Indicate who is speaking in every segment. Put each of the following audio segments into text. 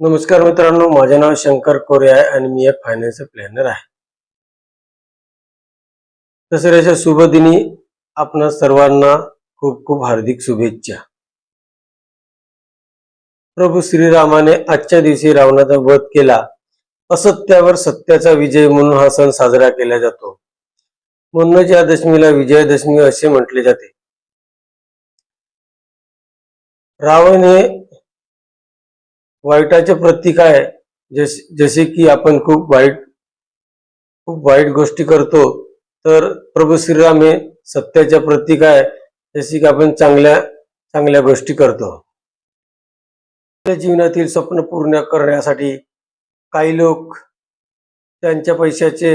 Speaker 1: नमस्कार मित्रांनो, माझे नाव शंकर कोरे आहे आणि मी एक फायनान्शियल प्लॅनर आहे. दसऱ्याच्या शुभ दिनी आपणा सर्वांना खूप खूप हार्दिक शुभेच्छा. प्रभू श्रीरामाने आजच्या दिवशी रावणाचा वध केला. असत्यावर सत्याचा विजय म्हणून हा सण साजरा केला जातो. म्हणूनच या दशमीला विजयादशमी असे म्हटले जाते. रावण हे वाईटाचे प्रतीक आहे. जसे की आपण खूप वाईट गोष्टी करतो, तर प्रभू श्रीराम हे सत्याच्या प्रतीक आहे. जसे की आपण चांगल्या गोष्टी करतो. आपल्या जीवनातील स्वप्न पूर्ण करण्यासाठी काही लोक त्यांच्या पैशाचे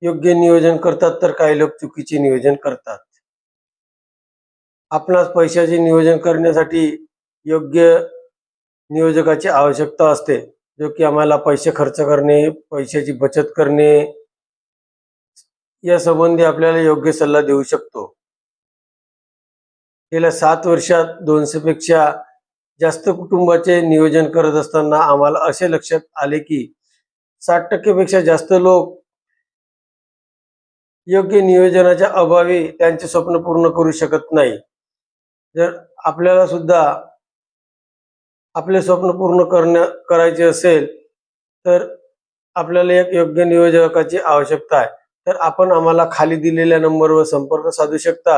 Speaker 1: योग्य नियोजन करतात, तर काही लोक चुकीचे नियोजन करतात. आपणास पैशाचे नियोजन करण्यासाठी योग्य नियोजकाची आवश्यकता असते, जो की आम्हाला पैसे खर्च करणे, पैशाची बचत करणे या संबंधी आपल्याला योग्य सल्ला देऊ शकतो. गेल्या 7 वर्षात 200 पेक्षा जास्त कुटुंबाचे नियोजन करत असताना आम्हाला असे लक्षात आले की 60% पेक्षा जास्त लोक योग्य नियोजनाच्या अभावी त्यांचे स्वप्न पूर्ण करू शकत नाही. जर आपल्याला सुद्धा आपले स्वप्न पूर्ण करायचे असेल, तर आपल्याला एक योग्य नियोजकाची आवश्यकता आहे. तर आपण आम्हाला खाली दिलेल्या नंबरवर संपर्क साधू शकता.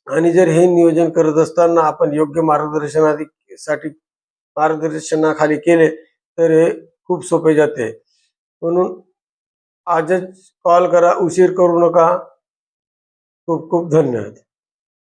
Speaker 1: आणि जर हे नियोजन करत असताना आपण योग्य मार्गदर्शनाखाली केले, तर हे खूप सोपे जाते. म्हणून आजच कॉल करा, उशीर करू नका. खूप खूप धन्यवाद.